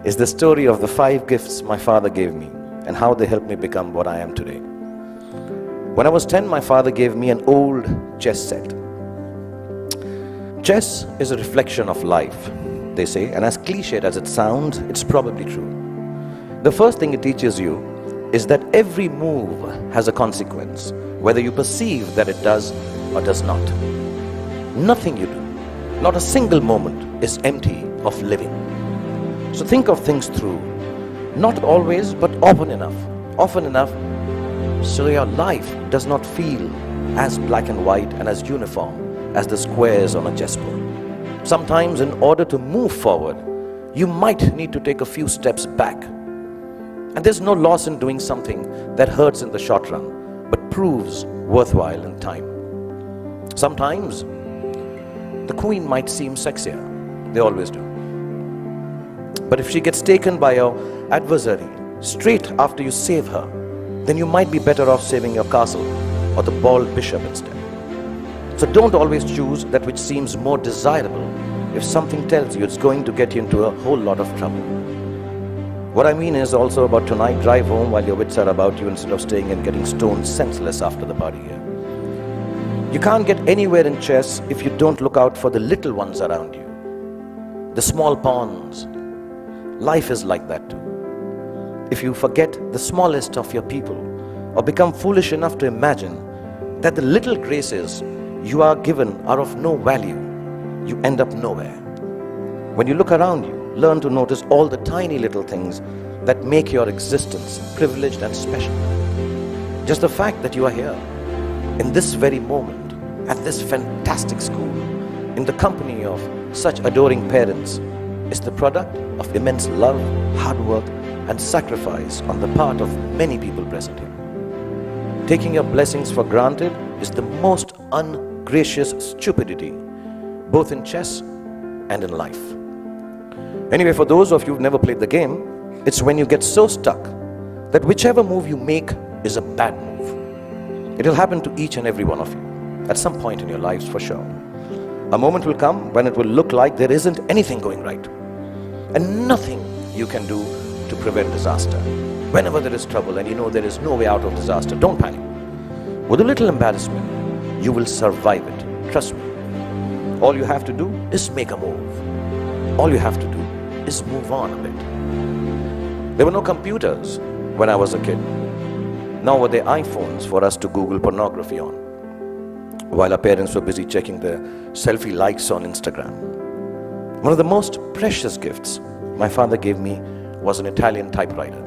is the story of the 5 gifts my father gave me and how they helped me become what I am today. When I was 10, my father gave me an old chess set. Chess is a reflection of life, they say, and as cliched as it sounds, it's probably true. The first thing it teaches you is that every move has a consequence, whether you perceive that it does or does not. Nothing you do, not a single moment, is empty of living. So think of things through, not always, but often enough, so your life does not feel as black and white and as uniform as the squares on a chessboard. Sometimes, in order to move forward, you might need to take a few steps back. And there's no loss in doing something that hurts in the short run, but proves worthwhile in time. Sometimes, the queen might seem sexier. They always do. But if she gets taken by your adversary straight after you save her, then you might be better off saving your castle or the bald bishop instead. So don't always choose that which seems more desirable if something tells you it's going to get you into a whole lot of trouble. What I mean is also about tonight, drive home while your wits are about you instead of staying and getting stoned senseless after the party here. You can't get anywhere in chess if you don't look out for the little ones around you, the small pawns. Life is like that too. If you forget the smallest of your people or become foolish enough to imagine that the little graces you are given are of no value, you end up nowhere. When you look around you, learn to notice all the tiny little things that make your existence privileged and special. Just the fact that you are here, in this very moment, at this fantastic school, in the company of such adoring parents, is the product of immense love, hard work, and sacrifice on the part of many people present here. Taking your blessings for granted is the most ungracious stupidity, both in chess and in life. Anyway, for those of you who've never played the game, it's when you get so stuck that whichever move you make is a bad move. It'll happen to each and every one of you at some point in your lives for sure. A moment will come when it will look like there isn't anything going right and nothing you can do to prevent disaster. Whenever there is trouble and you know there is no way out of disaster, don't panic. With a little embarrassment, you will survive it. Trust me. All you have to do is make a move. All you have to do is move on a bit. There were no computers when I was a kid. Nor were there iPhones for us to Google pornography on, while our parents were busy checking their selfie likes on Instagram. One of the most precious gifts my father gave me was an Italian typewriter.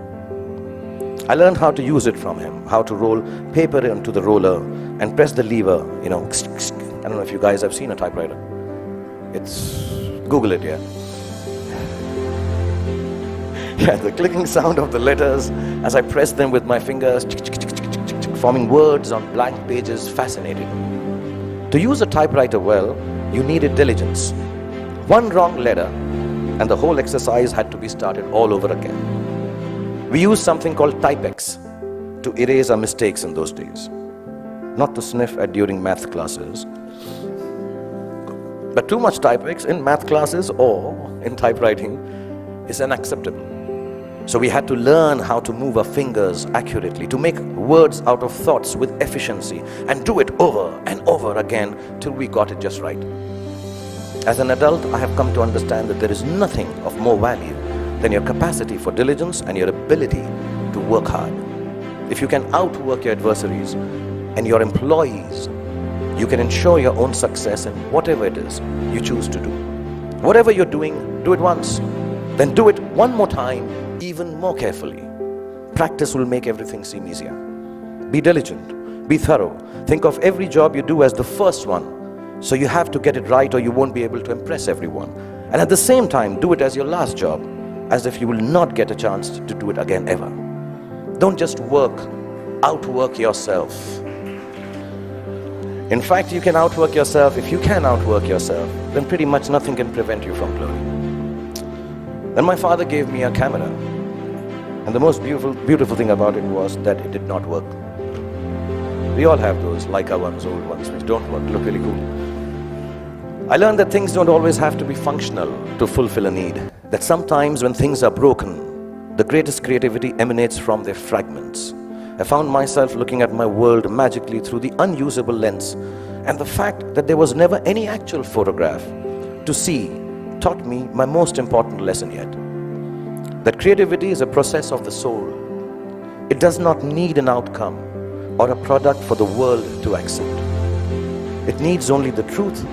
I learned how to use it from him, how to roll paper into the roller and press the lever, I don't know if you guys have seen a typewriter. Google it, yeah. Yeah, the clicking sound of the letters as I press them with my fingers, forming words on blank pages, fascinated me. To use a typewriter well, you needed diligence. One wrong letter and the whole exercise had to be started all over again. We used something called Typex to erase our mistakes in those days. Not to sniff at during math classes. But too much Typex in math classes or in typewriting is unacceptable. So we had to learn how to move our fingers accurately, to make words out of thoughts with efficiency and do it over and over again till we got it just right. As an adult, I have come to understand that there is nothing of more value than your capacity for diligence and your ability to work hard. If you can outwork your adversaries and your employees, you can ensure your own success in whatever it is you choose to do. Whatever you're doing, do it once. Then do it one more time, even more carefully. Practice will make everything seem easier. Be diligent, be thorough. Think of every job you do as the first one. So you have to get it right or you won't be able to impress everyone. And at the same time, do it as your last job, as if you will not get a chance to do it again ever. Don't just outwork yourself. In fact, you can outwork yourself. If you can outwork yourself, then pretty much nothing can prevent you from glory. Then my father gave me a camera. And the most beautiful thing about it was that it did not work. We all have those Leica ones, old ones, which don't work, look really cool. I learned that things don't always have to be functional to fulfill a need. that sometimes when things are broken, the greatest creativity emanates from their fragments. I found myself looking at my world magically through the unusable lens, and the fact that there was never any actual photograph to see taught me my most important lesson yet. That creativity is a process of the soul. It does not need an outcome or a product for the world to accept. It needs only the truth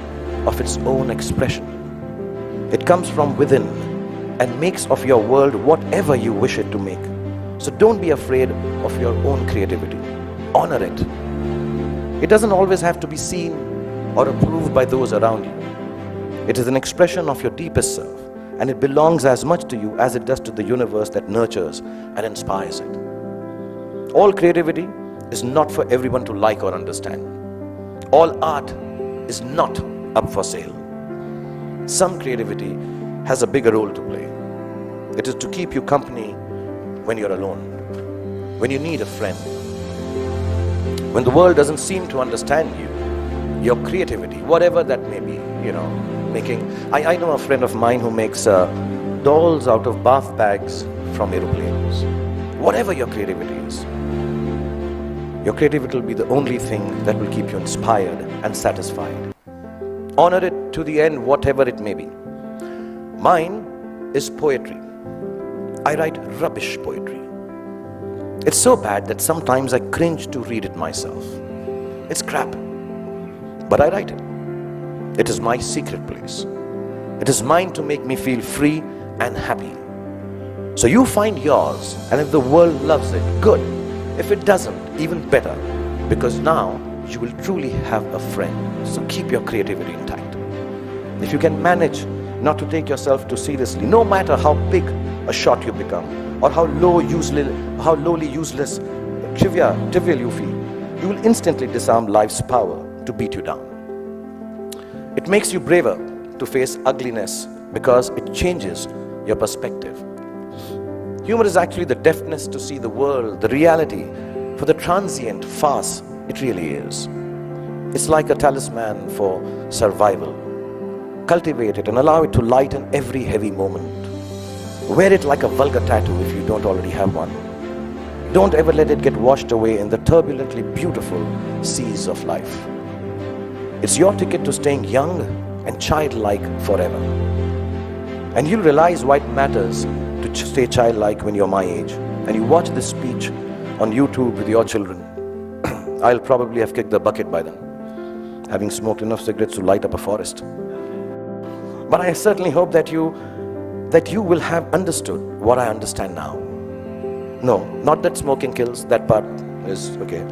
of its own expression. It comes from within and makes of your world whatever you wish it to make. So don't be afraid of your own creativity. Honor it. It doesn't always have to be seen or approved by those around you. It is an expression of your deepest self, and it belongs as much to you as it does to the universe that nurtures and inspires it. All creativity is not for everyone to like or understand. All art is not up for sale. Some creativity has a bigger role to play. It is to keep you company when you're alone, when you need a friend, when the world doesn't seem to understand you. Your creativity, whatever that may be, making. I know a friend of mine who makes dolls out of bath bags from aeroplanes. Whatever your creativity is, your creativity will be the only thing that will keep you inspired and satisfied. Honor it to the end, whatever it may be. Mine is poetry. I write rubbish poetry. It's so bad that sometimes I cringe to read it myself. It's crap. But I write it. It is my secret place. It is mine to make me feel free and happy. So you find yours, and if the world loves it, good. If it doesn't, even better, because now you will truly have a friend. So keep your creativity intact. If you can manage not to take yourself too seriously, no matter how big a shot you become, or how lowly, useless, trivial you feel, you will instantly disarm life's power to beat you down. It makes you braver to face ugliness because it changes your perspective. Humor is actually the deafness to see the world, the reality, for the transient farce it really is. It's like a talisman for survival. Cultivate it and allow it to lighten every heavy moment. Wear it like a vulgar tattoo if you don't already have one. Don't ever let it get washed away in the turbulently beautiful seas of life. It's your ticket to staying young and childlike forever. And you'll realize why it matters to stay childlike when you're my age. And you watch this speech on YouTube with your children. I'll probably have kicked the bucket by then, having smoked enough cigarettes to light up a forest. But I certainly hope that you will have understood what I understand now. No, not that smoking kills, that part is okay.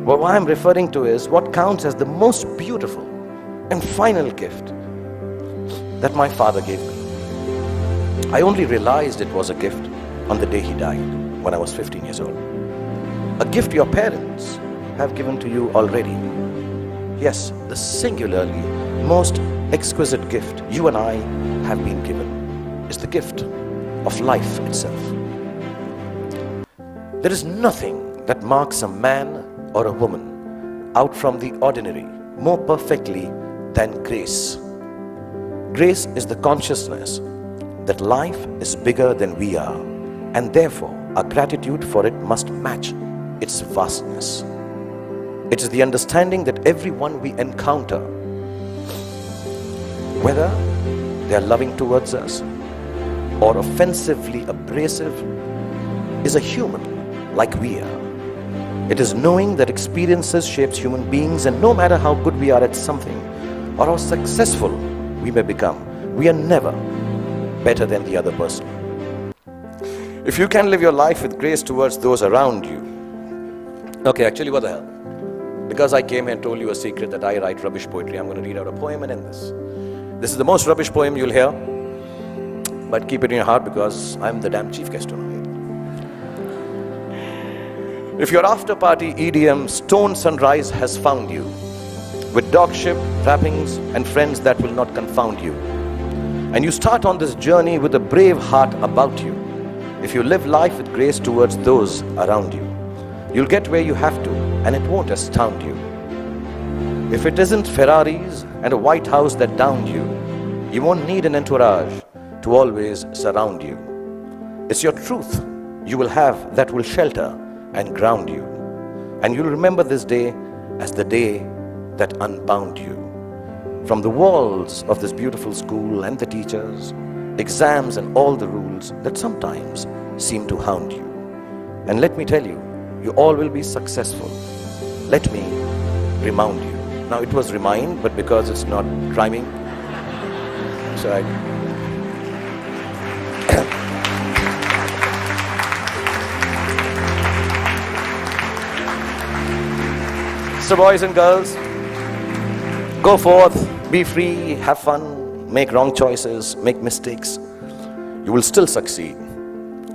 But what I'm referring to is what counts as the most beautiful and final gift that my father gave me. I only realized it was a gift on the day he died, when I was 15 years old. A gift your parents have given to you already. Yes, the singularly most exquisite gift you and I have been given is the gift of life itself. There is nothing that marks a man or a woman out from the ordinary more perfectly than grace. Grace is the consciousness that life is bigger than we are, and therefore our gratitude for it must match its vastness. It is the understanding that everyone we encounter, whether they are loving towards us or offensively abrasive, is a human like we are. It is knowing that experiences shapes human beings, and no matter how good we are at something or how successful we may become, we are never better than the other person. If you can live your life with grace towards those around you. Okay, actually, what the hell? Because I came here and told you a secret that I write rubbish poetry, I'm going to read out a poem and end this. This is the most rubbish poem you'll hear, but keep it in your heart because I'm the damn chief guest tonight. If your after party EDM stone sunrise has found you, with dogship, wrappings and friends that will not confound you, and you start on this journey with a brave heart about you, if you live life with grace towards those around you, you'll get where you have to, and it won't astound you. If it isn't Ferraris and a White House that downed you, you won't need an entourage to always surround you. It's your truth you will have that will shelter and ground you. And you'll remember this day as the day that unbound you. From the walls of this beautiful school and the teachers, exams and all the rules that sometimes seem to hound you. And let me tell you, you all will be successful. Let me remind you. Now it was remind, but because it's not rhyming, so So boys and girls, go forth, be free, have fun, make wrong choices, make mistakes. You will still succeed.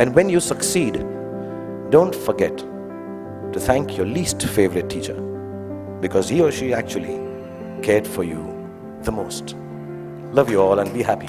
And when you succeed, don't forget to thank your least favorite teacher, because he or she actually cared for you the most. Love you all and be happy.